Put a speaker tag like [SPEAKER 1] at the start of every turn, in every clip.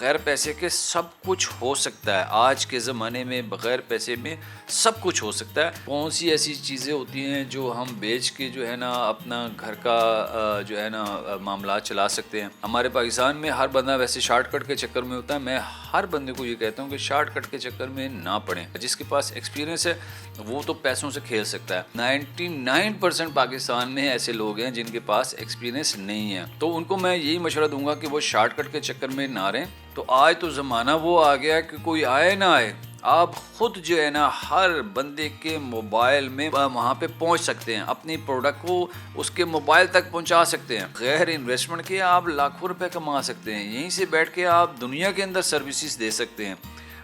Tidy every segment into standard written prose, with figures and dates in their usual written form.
[SPEAKER 1] بغیر پیسے کے سب کچھ ہو سکتا ہے. آج کے زمانے میں بغیر پیسے میں سب کچھ ہو سکتا ہے. کون سی ایسی چیزیں ہوتی ہیں جو ہم بیچ کے جو ہے نا اپنا گھر کا جو ہے نا معاملات چلا سکتے ہیں. ہمارے پاکستان میں ہر بندہ ویسے شارٹ کٹ کے چکر میں ہوتا ہے. میں ہر بندے کو یہ کہتا ہوں کہ شارٹ کٹ کے چکر میں نہ پڑیں. جس کے پاس ایکسپیرینس ہے وہ تو پیسوں سے کھیل سکتا ہے. 99% پاکستان میں ایسے لوگ ہیں جن کے پاس ایکسپیرینس نہیں ہے. تو ان کو میں یہی مشورہ دوں گا کہ وہ شارٹ کٹ کے چکر میں نہ رہیں. تو آج تو زمانہ وہ آ گیا کہ کوئی آئے نہ آئے, آپ خود جو ہے نا ہر بندے کے موبائل میں وہاں پہ پہنچ سکتے ہیں, اپنی پروڈکٹ کو اس کے موبائل تک پہنچا سکتے ہیں. غیر انویسٹمنٹ کے آپ لاکھوں روپے کما سکتے ہیں. یہیں سے بیٹھ کے آپ دنیا کے اندر سروسز دے سکتے ہیں.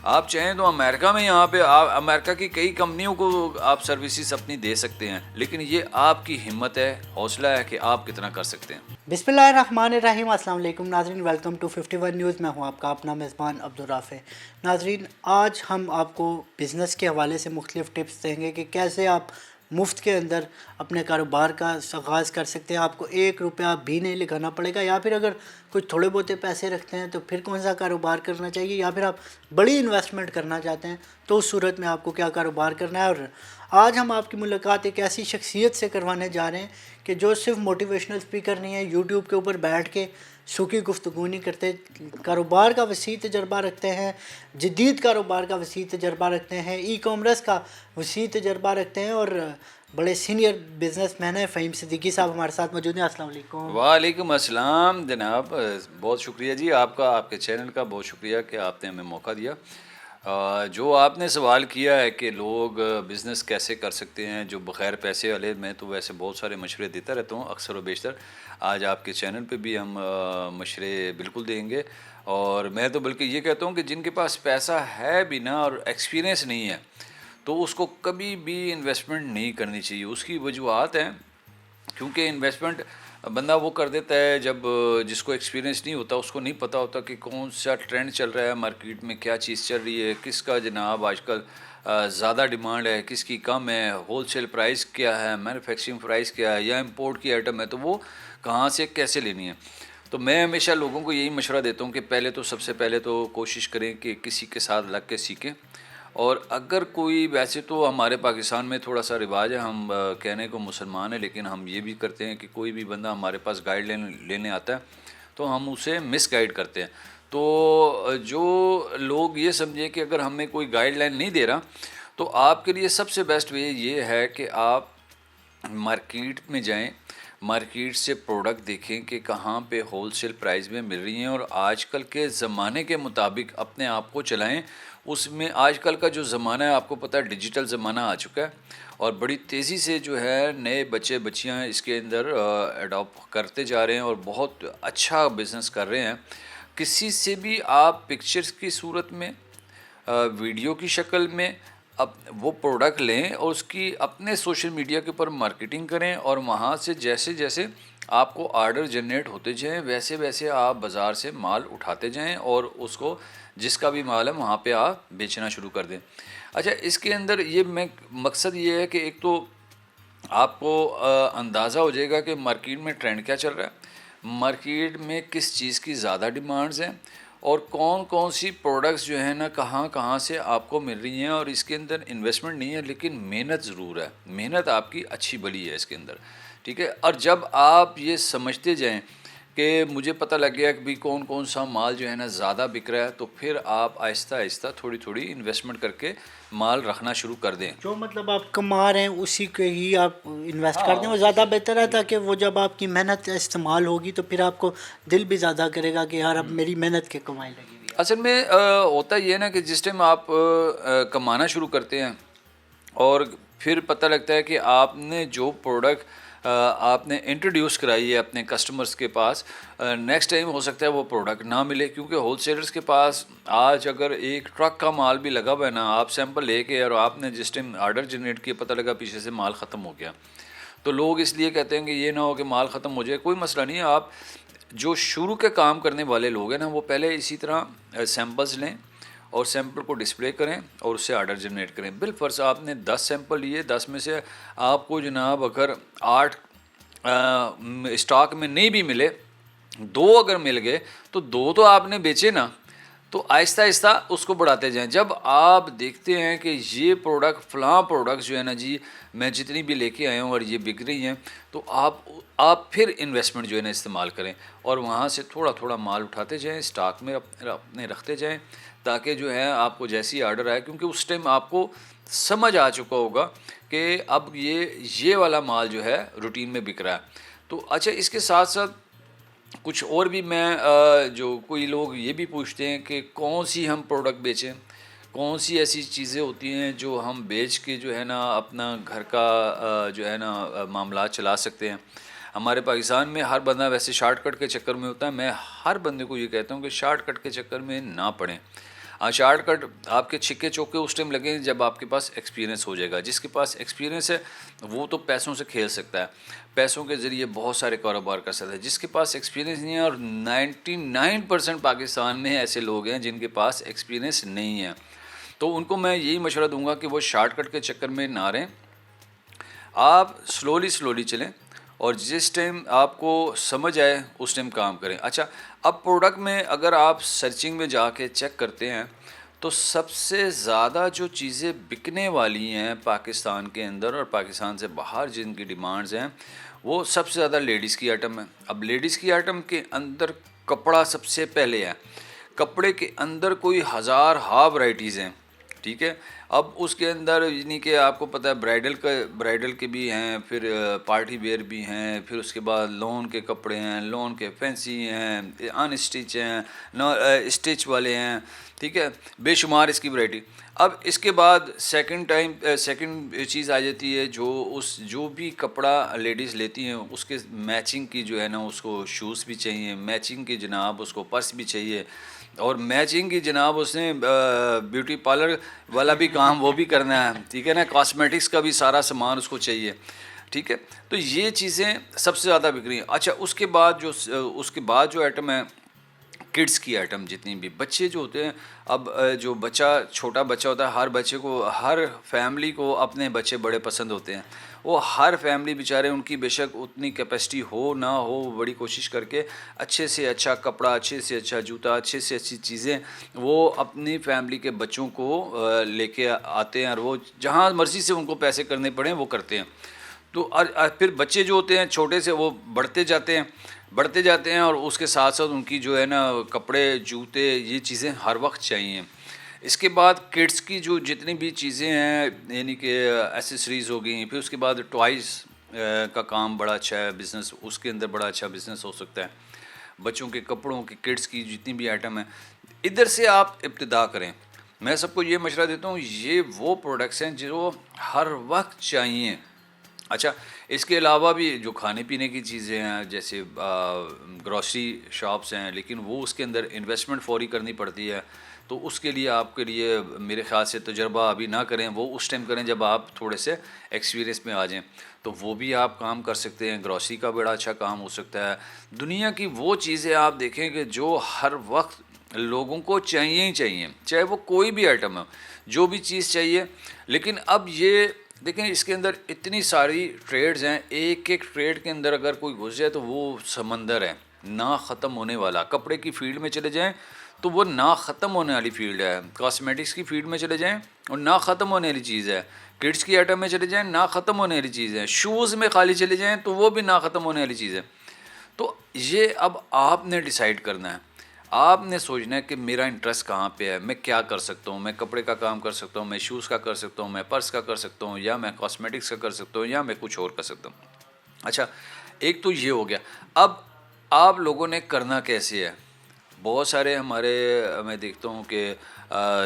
[SPEAKER 1] آپ چاہیں تو امریکہ میں یہاں پہ امریکہ کی کئی کمپنیوں کو آپ سروسز اپنی دے سکتے ہیں. لیکن یہ آپ کی ہمت ہے, حوصلہ ہے کہ آپ کتنا کر سکتے ہیں.
[SPEAKER 2] بسم اللہ الرحمن الرحیم. السلام علیکم ناظرین, ویلکم ٹو 51 نیوز. میں ہوں آپ کا اپنا میزبان عبدالرافع. ناظرین, آج ہم آپ کو بزنس کے حوالے سے مختلف ٹپس دیں گے کہ کیسے آپ مفت کے اندر اپنے کاروبار کا آغاز کر سکتے ہیں. آپ کو 1 روپیہ بھی نہیں لگانا پڑے گا, یا پھر اگر کچھ تھوڑے بہتے پیسے رکھتے ہیں تو پھر کون سا کاروبار کرنا چاہیے, یا پھر آپ بڑی انویسٹمنٹ کرنا چاہتے ہیں تو اس صورت میں آپ کو کیا کاروبار کرنا ہے. اور آج ہم آپ کی ملاقات ایک ایسی شخصیت سے کروانے جا رہے ہیں کہ جو صرف موٹیویشنل اسپیکر نہیں ہے, یوٹیوب کے اوپر بیٹھ کے سوکھی گفتگو نہیں کرتے, کاروبار کا وسیع تجربہ رکھتے ہیں, جدید کاروبار کا وسیع تجربہ رکھتے ہیں, ای کامرس کا وسیع تجربہ رکھتے ہیں, اور بڑے سینئر بزنس مین ہیں. فہیم صدیقی صاحب ہمارے ساتھ موجود ہیں. السلام علیکم.
[SPEAKER 1] وعلیکم السلام جناب, بہت شکریہ جی آپ کا, آپ کے چینل کا بہت شکریہ کہ آپ نے ہمیں موقع دیا. جو آپ نے سوال کیا ہے کہ لوگ بزنس کیسے کر سکتے ہیں جو بغیر پیسے والے, میں تو ویسے بہت سارے مشورے دیتا رہتا ہوں اکثر و بیشتر. آج آپ کے چینل پہ بھی ہم مشورے بالکل دیں گے. اور میں تو بلکہ یہ کہتا ہوں کہ جن کے پاس پیسہ ہے بھی نا اور ایکسپیرینس نہیں ہے تو اس کو کبھی بھی انویسٹمنٹ نہیں کرنی چاہیے. اس کی وجوہات ہیں, کیونکہ انویسٹمنٹ بندہ وہ کر دیتا ہے جب جس کو ایکسپیرینس نہیں ہوتا, اس کو نہیں پتہ ہوتا کہ کون سا ٹرینڈ چل رہا ہے مارکیٹ میں, کیا چیز چل رہی ہے, کس کا جناب آج کل زیادہ ڈیمانڈ ہے, کس کی کم ہے, ہول سیل پرائس کیا ہے, مینوفیکچرنگ پرائس کیا ہے, یا امپورٹ کی آئٹم ہے تو وہ کہاں سے کیسے لینی ہے. تو میں ہمیشہ لوگوں کو یہی مشورہ دیتا ہوں کہ پہلے تو سب سے پہلے تو کوشش کریں کہ کسی کے ساتھ لگ کے سیکھیں. اور اگر کوئی, ویسے تو ہمارے پاکستان میں تھوڑا سا رواج ہے, ہم کہنے کو مسلمان ہیں لیکن ہم یہ بھی کرتے ہیں کہ کوئی بھی بندہ ہمارے پاس گائیڈ لینے آتا ہے تو ہم اسے مس گائیڈ کرتے ہیں. تو جو لوگ یہ سمجھیں کہ اگر ہمیں کوئی گائیڈ لائن نہیں دے رہا تو آپ کے لیے سب سے بیسٹ وے یہ ہے کہ آپ مارکیٹ میں جائیں, مارکیٹ سے پروڈکٹ دیکھیں کہ کہاں پہ ہول سیل پرائز میں مل رہی ہیں, اور آج کل کے زمانے کے مطابق اپنے آپ کو چلائیں. اس میں آج کل کا جو زمانہ ہے آپ کو پتہ ہے ڈیجیٹل زمانہ آ چکا ہے, اور بڑی تیزی سے جو ہے نئے بچے بچیاں اس کے اندر اڈاپٹ کرتے جا رہے ہیں اور بہت اچھا بزنس کر رہے ہیں. کسی سے بھی آپ پکچرز کی صورت میں, ویڈیو کی شکل میں اب وہ پروڈکٹ لیں اور اس کی اپنے سوشل میڈیا کے اوپر مارکیٹنگ کریں, اور وہاں سے جیسے جیسے آپ کو آرڈر جنریٹ ہوتے جائیں ویسے ویسے آپ بازار سے مال اٹھاتے جائیں اور اس کو جس کا بھی مال ہے وہاں پہ آپ بیچنا شروع کر دیں. اچھا, اس کے اندر یہ مقصد یہ ہے کہ ایک تو آپ کو اندازہ ہو جائے گا کہ مارکیٹ میں ٹرینڈ کیا چل رہا ہے, مارکیٹ میں کس چیز کی زیادہ ڈیمانڈز ہیں, اور کون کون سی پروڈکٹس جو ہیں نا کہاں کہاں سے آپ کو مل رہی ہیں. اور اس کے اندر انویسٹمنٹ نہیں ہے لیکن محنت ضرور ہے, محنت آپ کی اچھی بلی ہے اس کے اندر, ٹھیک ہے. اور جب آپ یہ سمجھتے جائیں کہ مجھے پتہ لگ گیا کہ بھی کون کون سا مال جو ہے نا زیادہ بک رہا ہے, تو پھر آپ آہستہ آہستہ تھوڑی تھوڑی انویسٹمنٹ کر کے مال رکھنا شروع کر دیں.
[SPEAKER 2] جو مطلب آپ کما رہے ہیں اسی کے ہی آپ انویسٹ کر دیں, وہ زیادہ بہتر ہے, تاکہ وہ جب آپ کی محنت استعمال ہوگی تو پھر آپ کو دل بھی زیادہ کرے گا کہ یار اب میری محنت کے کمائی لگی ہوئی ہے.
[SPEAKER 1] اصل میں ہوتا یہ ہے نا کہ جس ٹائم آپ کمانا شروع کرتے ہیں اور پھر پتہ لگتا ہے کہ آپ نے جو پروڈکٹ آپ نے انٹروڈیوس کرائی ہے اپنے کسٹمرز کے پاس, نیکسٹ ٹائم ہو سکتا ہے وہ پروڈکٹ نہ ملے, کیونکہ ہول سیلرز کے پاس آج اگر ایک ٹرک کا مال بھی لگا ہوا ہے نا, آپ سیمپل لے کے اور آپ نے جس ٹائم آرڈر جنریٹ کیا پتہ لگا پیچھے سے مال ختم ہو گیا, تو لوگ اس لیے کہتے ہیں کہ یہ نہ ہو کہ مال ختم ہو جائے. کوئی مسئلہ نہیں ہے, آپ جو شروع کے کام کرنے والے لوگ ہیں نا وہ پہلے اسی طرح سیمپلز لیں اور سیمپل کو ڈسپلے کریں اور اس سے آرڈر جنریٹ کریں. بالفرض آپ نے 10 سیمپل لیے, 10 میں سے آپ کو جناب اگر 8 اسٹاک میں نہیں بھی ملے, 2 اگر مل گئے تو 2 تو آپ نے بیچے نا, تو آہستہ آہستہ اس کو بڑھاتے جائیں. جب آپ دیکھتے ہیں کہ یہ پروڈکٹ فلاں پروڈکٹ جو ہے نا جی میں جتنی بھی لے کے آیا ہوں اور یہ بک رہی ہیں, تو آپ پھر انویسٹمنٹ جو ہے نا استعمال کریں اور وہاں سے تھوڑا تھوڑا مال اٹھاتے جائیں, اسٹاک میں اپنے رکھتے جائیں, تاکہ جو ہے آپ کو جیسی آرڈر آئے, کیونکہ اس ٹائم آپ کو سمجھ آ چکا ہوگا کہ اب یہ والا مال جو ہے روٹین میں بک رہا ہے. تو اچھا, اس کے ساتھ ساتھ کچھ اور بھی میں جو کوئی لوگ یہ بھی پوچھتے ہیں کہ کون سی ہم پروڈکٹ بیچیں, کون سی ایسی چیزیں ہوتی ہیں جو ہم بیچ کے جو ہے نا اپنا گھر کا جو ہے نا معاملات چلا سکتے ہیں. ہمارے پاکستان میں ہر بندہ ویسے شارٹ کٹ کے چکر میں ہوتا ہے. میں ہر بندے کو یہ کہتا ہوں کہ شارٹ کٹ کے چکر میں نہ پڑیں. شارٹ کٹ آپ کے چھکے چوکے اس ٹائم لگیں جب آپ کے پاس ایکسپیرینس ہو جائے گا. جس کے پاس ایکسپیرینس ہے وہ تو پیسوں سے کھیل سکتا ہے, پیسوں کے ذریعے بہت سارے کاروبار کر سکتا ہے. جس کے پاس ایکسپیرینس نہیں ہے, اور 99% پاکستان میں ایسے لوگ ہیں جن کے پاس ایکسپیرینس نہیں ہے, تو ان کو میں یہی مشورہ دوں گا کہ وہ شارٹ کٹ کے چکر میں نہ رہیں. آپ سلولی چلیں اور جس ٹائم آپ کو سمجھ آئے اس ٹائم کام کریں. اچھا, اب پروڈکٹ میں اگر آپ سرچنگ میں جا کے چیک کرتے ہیں تو سب سے زیادہ جو چیزیں بکنے والی ہیں پاکستان کے اندر اور پاکستان سے باہر جن کی ڈیمانڈز ہیں, وہ سب سے زیادہ لیڈیز کی آئٹم ہے. اب لیڈیز کی آئٹم کے اندر کپڑا سب سے پہلے ہے. کپڑے کے اندر کوئی ہزارہا ورائٹیز ہیں, ٹھیک ہے. اب اس کے اندر یعنی کہ آپ کو پتہ ہے برائڈل کے بھی ہیں, پھر پارٹی ویئر بھی ہیں, پھر اس کے بعد لون کے کپڑے ہیں, لون کے فینسی ہیں, ان اسٹچ ہیں, اسٹچ والے ہیں, ٹھیک ہے, بے شمار اس کی ورائٹی. اب اس کے بعد سیکنڈ چیز آ جاتی ہے جو بھی کپڑا لیڈیز لیتی ہیں اس کے میچنگ کی جو ہے نا اس کو شوز بھی چاہیے, میچنگ کی جناب اس کو پرس بھی چاہیے, اور میچنگ کی جناب اس نے بیوٹی پارلر والا بھی کام وہ بھی کرنا ہے, ٹھیک ہے نا, کاسمیٹکس کا بھی سارا سامان اس کو چاہیے, ٹھیک ہے. تو یہ چیزیں سب سے زیادہ بک رہی ہیں. اچھا, اس کے بعد جو آئٹم ہے کڈس کی آئٹم, جتنی بھی بچے جو ہوتے ہیں, اب جو چھوٹا بچہ ہوتا ہے, ہر بچے کو, ہر فیملی کو اپنے بچے بڑے پسند ہوتے ہیں. وہ ہر فیملی بیچارے ان کی بے شک اتنی کیپیسٹی ہو نہ ہو, وہ بڑی کوشش کر کے اچھے سے اچھا کپڑا, اچھے سے اچھا جوتا, اچھے سے اچھی چیزیں وہ اپنی فیملی کے بچوں کو لے کے آتے ہیں, اور وہ جہاں مرضی سے ان کو پیسے کرنے پڑیں وہ کرتے ہیں. تو پھر بچے جو ہوتے ہیں چھوٹے سے وہ بڑھتے جاتے ہیں اور اس کے ساتھ ساتھ ان کی جو ہے نا کپڑے, جوتے, یہ چیزیں ہر وقت چاہیے. اس کے بعد کڈس کی جو جتنی بھی چیزیں ہیں یعنی کہ ایسیسریز ہو گئیں, پھر اس کے بعد ٹوائز کا کام بڑا اچھا ہے, بزنس اس کے اندر بڑا اچھا بزنس ہو سکتا ہے. بچوں کے کپڑوں کی, کڈس کی جتنی بھی آئٹم ہیں, ادھر سے آپ ابتدا کریں. میں سب کو یہ مشورہ دیتا ہوں, یہ وہ پروڈکٹس ہیں جو ہر وقت چاہیے. اچھا, اس کے علاوہ بھی جو کھانے پینے کی چیزیں ہیں جیسے گروسری شاپس ہیں, لیکن وہ اس کے اندر انویسٹمنٹ فوری کرنی پڑتی ہے. تو اس کے لیے آپ کے لیے میرے خیال سے تجربہ ابھی نہ کریں, وہ اس ٹائم کریں جب آپ تھوڑے سے ایکسپیرینس میں آ جائیں, تو وہ بھی آپ کام کر سکتے ہیں. گروسری کا بڑا اچھا کام ہو سکتا ہے. دنیا کی وہ چیزیں آپ دیکھیں کہ جو ہر وقت لوگوں کو چاہیے ہی چاہیے, چاہے وہ کوئی بھی آئٹم ہو, جو بھی چیز چاہیے. لیکن اب یہ دیکھیں اس کے اندر اتنی ساری ٹریڈز ہیں, ایک ٹریڈ کے اندر اگر کوئی گھس جائے تو وہ سمندر ہے نہ ختم ہونے والا. کپڑے کی فیلڈ میں چلے جائیں تو وہ نہ ختم ہونے والی فیلڈ ہے. کاسمیٹکس کی فیلڈ میں چلے جائیں اور نہ ختم ہونے والی چیز ہے. کڈس کی آئٹم میں چلے جائیں نہ ختم ہونے والی چیز ہے. شوز میں خالی چلے جائیں تو وہ بھی نہ ختم ہونے والی چیز ہے. تو یہ اب آپ نے ڈیسائیڈ کرنا ہے, آپ نے سوچنا ہے کہ میرا انٹرسٹ کہاں پہ ہے, میں کیا کر سکتا ہوں. میں کپڑے کا کام کر سکتا ہوں, میں شوز کا کر سکتا ہوں, میں پرس کا کر سکتا ہوں, یا میں کاسمیٹکس کا کر سکتا ہوں, یا میں کچھ اور کر سکتا ہوں. اچھا, ایک تو یہ ہو گیا. اب آپ لوگوں نے کرنا کیسے ہے. بہت سارے میں دیکھتا ہوں کہ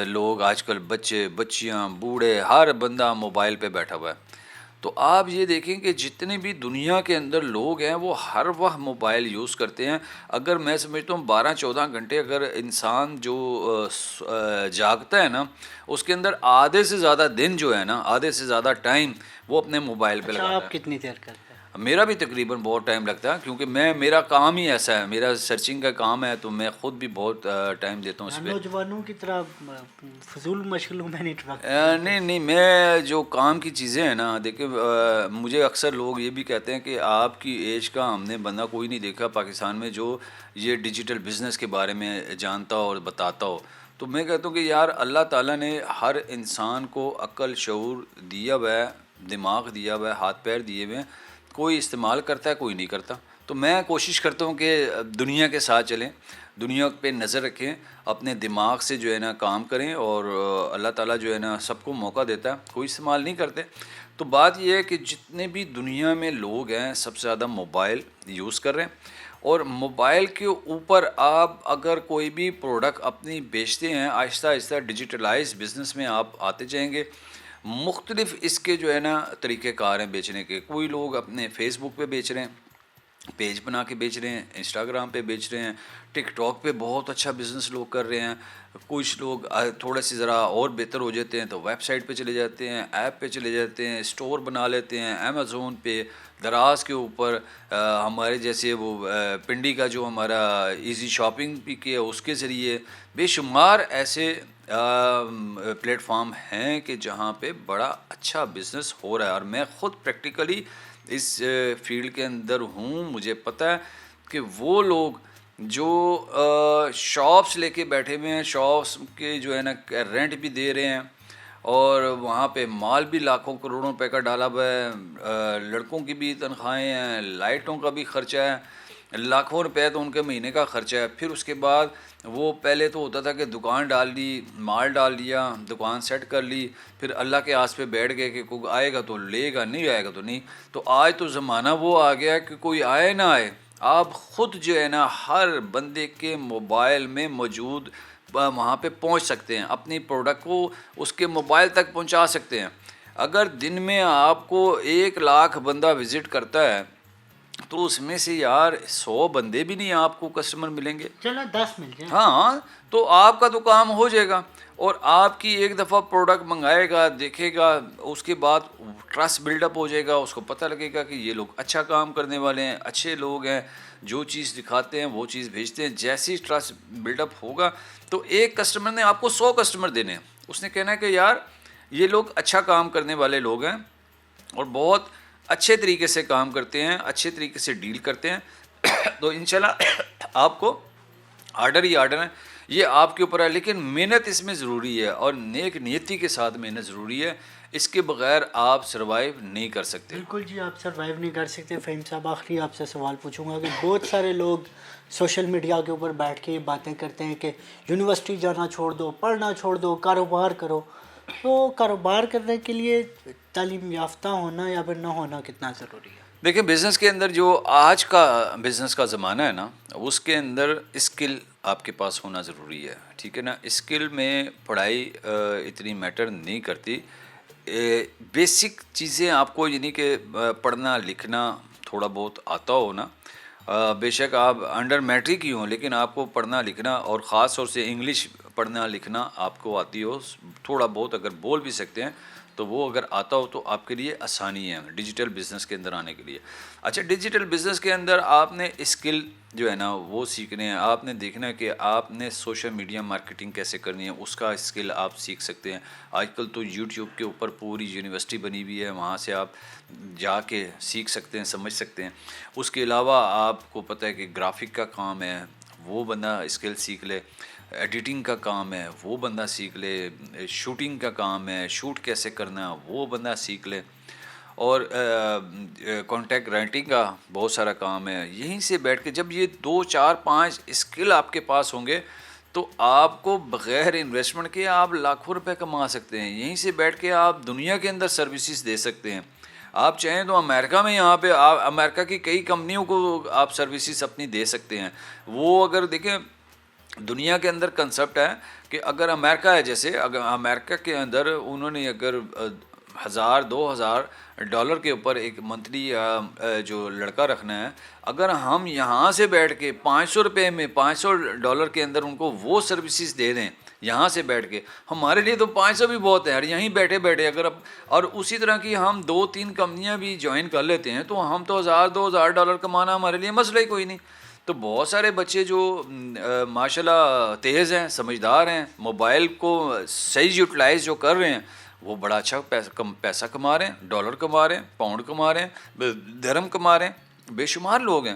[SPEAKER 1] لوگ آج کل بچے, بچیاں, بوڑھے, ہر بندہ موبائل پہ بیٹھا ہوا ہے. تو آپ یہ دیکھیں کہ جتنے بھی دنیا کے اندر لوگ ہیں وہ ہر وقت موبائل یوز کرتے ہیں. اگر میں سمجھتا ہوں 12-14 گھنٹے اگر انسان جو جاگتا ہے نا, اس کے اندر آدھے سے زیادہ دن جو ہے نا, آدھے سے زیادہ ٹائم وہ اپنے موبائل پہ لگاتا ہے.
[SPEAKER 2] آپ کتنی دیر کرتے ہیں؟
[SPEAKER 1] میرا بھی تقریباً بہت ٹائم لگتا ہے کیونکہ میرا کام ہی ایسا ہے, میرا سرچنگ کا کام ہے, تو میں خود بھی بہت ٹائم دیتا ہوں اس پہ.
[SPEAKER 2] نوجوانوں کی طرح فضول مشغلوں میں نہیں
[SPEAKER 1] نہیں نہیں, میں جو کام کی چیزیں ہیں نا, دیکھیں مجھے اکثر لوگ یہ بھی کہتے ہیں کہ آپ کی ایج کا ہم نے بندہ کوئی نہیں دیکھا پاکستان میں جو یہ ڈیجیٹل بزنس کے بارے میں جانتا ہو اور بتاتا ہو. تو میں کہتا ہوں کہ یار اللہ تعالیٰ نے ہر انسان کو عقل شعور دیا ہوا ہے, دماغ دیا ہوا ہے, ہاتھ پیر دیے ہوئے ہیں, کوئی استعمال کرتا ہے کوئی نہیں کرتا. تو میں کوشش کرتا ہوں کہ دنیا کے ساتھ چلیں, دنیا پہ نظر رکھیں, اپنے دماغ سے جو ہے نا کام کریں, اور اللہ تعالیٰ جو ہے نا سب کو موقع دیتا ہے, کوئی استعمال نہیں کرتے. تو بات یہ ہے کہ جتنے بھی دنیا میں لوگ ہیں سب سے زیادہ موبائل یوز کر رہے ہیں, اور موبائل کے اوپر آپ اگر کوئی بھی پروڈکٹ اپنی بیچتے ہیں, آہستہ آہستہ ڈیجیٹلائز بزنس میں آپ آتے جائیں گے. مختلف اس کے جو ہے نا طریقہ کار ہیں بیچنے کے. کوئی لوگ اپنے فیس بک پہ بیچ رہے ہیں, پیج بنا کے بیچ رہے ہیں, انسٹاگرام پہ بیچ رہے ہیں, ٹک ٹاک پہ بہت اچھا بزنس لوگ کر رہے ہیں. کچھ لوگ تھوڑا سی ذرا اور بہتر ہو جاتے ہیں تو ویب سائٹ پہ چلے جاتے ہیں, ایپ پہ چلے جاتے ہیں, اسٹور بنا لیتے ہیں امیزون پہ, دراز کے اوپر. ہمارے جیسے وہ پنڈی کا جو ہمارا ایزی شاپنگ بھی کیا اس کے ذریعے بے شمار ایسے پلیٹ فارم ہیں کہ جہاں پہ بڑا اچھا بزنس ہو رہا ہے. اور میں خود پریکٹیکلی اس فیلڈ کے اندر ہوں, مجھے پتہ ہے کہ وہ لوگ جو شاپس لے کے بیٹھے ہوئے ہیں, شاپس کے جو ہے نا رینٹ بھی دے رہے ہیں, اور وہاں پہ مال بھی لاکھوں کروڑوں روپے کا ڈالا ہوا ہے, لڑکوں کی بھی تنخواہیں ہیں, لائٹوں کا بھی خرچہ ہے, لاکھوں روپے تو ان کے مہینے کا خرچہ ہے. پھر اس کے بعد وہ پہلے تو ہوتا تھا کہ دکان ڈال لی, مال ڈال دیا, دکان سیٹ کر لی, پھر اللہ کے آس پہ بیٹھ گئے کہ کوئی آئے گا تو لے گا, نہیں آئے گا تو نہیں. تو آج تو زمانہ وہ آ گیا کہ کوئی آئے نہ آئے, آپ خود جو ہے نا ہر بندے کے موبائل میں موجود وہاں پہ پہنچ سکتے ہیں, اپنی پروڈکٹ کو اس کے موبائل تک پہنچا سکتے ہیں. اگر دن میں آپ کو 1,00,000 بندہ وزٹ کرتا ہے تو اس میں سے یار 100 بندے بھی نہیں آپ کو کسٹمر ملیں گے,
[SPEAKER 2] چلو 10 مل جائے.
[SPEAKER 1] ہاں تو آپ کا تو کام ہو جائے گا. اور آپ کی ایک دفعہ پروڈکٹ منگائے گا, دیکھے گا, اس کے بعد ٹرسٹ بلڈ اپ ہو جائے گا, اس کو پتہ لگے گا کہ یہ لوگ اچھا کام کرنے والے ہیں, اچھے لوگ ہیں, جو چیز دکھاتے ہیں وہ چیز بھیجتے ہیں. جیسی ٹرسٹ بلڈ اپ ہوگا تو ایک کسٹمر نے آپ کو 100 کسٹمر دینے ہیں, اس نے کہنا ہے کہ یار یہ لوگ اچھا کام کرنے والے لوگ ہیں اور بہت اچھے طریقے سے کام کرتے ہیں, اچھے طریقے سے ڈیل کرتے ہیں. تو انشاءاللہ آپ کو آرڈر ہی آرڈر ہے, یہ آپ کے اوپر ہے. لیکن محنت اس میں ضروری ہے, اور نیک نیتی کے ساتھ محنت ضروری ہے, اس کے بغیر آپ سروائیو نہیں کر سکتے.
[SPEAKER 2] بالکل جی, آپ سروائیو نہیں کر سکتے. فہیم صاحب, آخری آپ سے سوال پوچھوں گا کہ بہت سارے لوگ سوشل میڈیا کے اوپر بیٹھ کے باتیں کرتے ہیں کہ یونیورسٹی جانا چھوڑ دو, پڑھنا چھوڑ دو, کاروبار کرو. تو کاروبار کرنے کے لیے تعلیم یافتہ ہونا یا پھر نہ ہونا کتنا ضروری ہے؟
[SPEAKER 1] دیکھیں بزنس کے اندر جو آج کا بزنس کا زمانہ ہے نا, اس کے اندر اسکل آپ کے پاس ہونا ضروری ہے, ٹھیک ہے نا. اسکل میں پڑھائی اتنی میٹر نہیں کرتی, بیسک چیزیں آپ کو یعنی کہ پڑھنا لکھنا تھوڑا بہت آتا ہو نا, بے شک آپ انڈر میٹرک ہی ہوں لیکن آپ کو پڑھنا لکھنا, اور خاص طور سے انگلش پڑھنا لکھنا آپ کو آتی ہو تھوڑا بہت, اگر بول بھی سکتے ہیں تو وہ اگر آتا ہو تو آپ کے لیے آسانی ہے ڈیجیٹل بزنس کے اندر آنے کے لیے. اچھا, ڈیجیٹل بزنس کے اندر آپ نے اسکل جو ہے نا وہ سیکھنے ہیں, آپ نے دیکھنا ہے کہ آپ نے سوشل میڈیا مارکیٹنگ کیسے کرنی ہے, اس کا اسکل آپ سیکھ سکتے ہیں. آج کل تو یوٹیوب کے اوپر پوری یونیورسٹی بنی ہوئی ہے, وہاں سے آپ جا کے سیکھ سکتے ہیں, سمجھ سکتے ہیں. اس کے علاوہ آپ کو پتہ ہے کہ گرافک کا کام ہے, وہ بندہ اسکل سیکھ لے, ایڈیٹنگ کا کام ہے وہ بندہ سیکھ لے, شوٹنگ کا کام ہے, شوٹ کیسے کرنا ہے وہ بندہ سیکھ لے, اور کانٹیکٹ رائٹنگ کا بہت سارا کام ہے. یہیں سے بیٹھ کے جب یہ 2 4 5 اسکل آپ کے پاس ہوں گے تو آپ کو بغیر انویسٹمنٹ کے آپ لاکھوں روپے کما سکتے ہیں. یہیں سے بیٹھ کے آپ دنیا کے اندر سروسز دے سکتے ہیں. آپ چاہیں تو امریکہ میں یہاں پہ آپ امریکہ کی کئی کمپنیوں کو آپ سروسز اپنی دے سکتے ہیں. وہ اگر دیکھیں دنیا کے اندر کنسپٹ ہے کہ اگر امریکہ ہے, جیسے اگر امریکہ کے اندر انہوں نے اگر $1,000-2,000 کے اوپر ایک منتھلی جو لڑکا رکھنا ہے, اگر ہم یہاں سے بیٹھ کے $500 میں $500 کے اندر ان کو وہ سروسز دے دیں یہاں سے بیٹھ کے. ہمارے لیے تو 500 بھی بہت ہے یار, یہیں بیٹھے بیٹھے اگر اب, اور اسی طرح کی ہم 2-3 کمپنیاں بھی جوائن کر لیتے ہیں تو ہم تو $1000-2000 کمانا ہمارے لیے مسئلہ ہی کوئی نہیں. تو بہت سارے بچے جو ماشاء اللہ تیز ہیں, سمجھدار ہیں, موبائل کو صحیح یوٹیلائز جو کر رہے ہیں, وہ بڑا اچھا پیسہ کما رہے ہیں, ڈالر کما رہے ہیں, پاؤنڈ کما رہے ہیں, درہم کما رہے ہیں, بے شمار لوگ ہیں.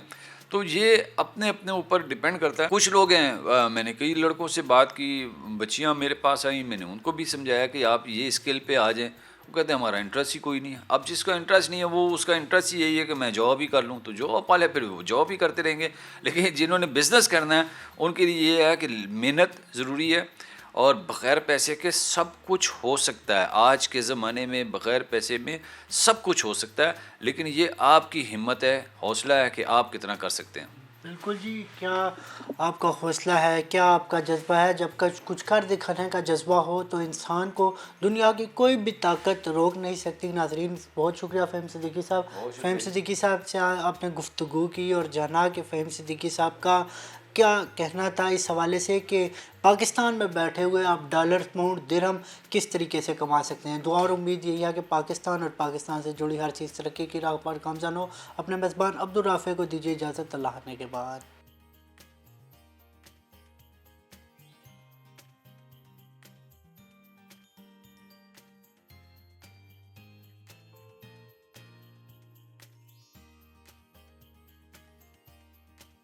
[SPEAKER 1] تو یہ اپنے اپنے اوپر ڈپینڈ کرتا ہے. کچھ لوگ ہیں, میں نے کئی لڑکوں سے بات کی, بچیاں میرے پاس آئیں, میں نے ان کو بھی سمجھایا کہ آپ یہ اسکل پہ آ جائیں. وہ کہتے ہیں ہمارا انٹرسٹ ہی کوئی نہیں ہے. اب جس کا انٹرسٹ نہیں ہے وہ اس کا انٹرسٹ ہی یہی ہے کہ میں جاب ہی کر لوں, تو جاب والے پھر وہ جاب ہی کرتے رہیں گے. لیکن جنہوں نے بزنس کرنا ہے ان کے لیے یہ ہے کہ محنت ضروری ہے, اور بغیر پیسے کے سب کچھ ہو سکتا ہے. آج کے زمانے میں بغیر پیسے میں سب کچھ ہو سکتا ہے, لیکن یہ آپ کی ہمت ہے, حوصلہ ہے کہ آپ کتنا کر سکتے ہیں.
[SPEAKER 2] بالکل جی, کیا آپ کا حوصلہ ہے, کیا آپ کا جذبہ ہے. جب کچھ کر دکھانے کا جذبہ ہو تو انسان کو دنیا کی کوئی بھی طاقت روک نہیں سکتی. ناظرین بہت شکریہ فہیم صدیقی صاحب. فہیم صدیقی صاحب سے آپ نے گفتگو کی اور جانا کہ فہیم صدیقی صاحب کا کیا کہنا تھا اس حوالے سے کہ پاکستان میں بیٹھے ہوئے آپ ڈالر, پاؤنڈ, درہم کس طریقے سے کما سکتے ہیں. دعا اور امید یہی ہے کہ پاکستان اور پاکستان سے جڑی ہر چیز ترقی کی راہ پر گامزن ہو. اپنے میزبان عبدالرافع کو دیجیے اجازت, اللہ نے کے بعد.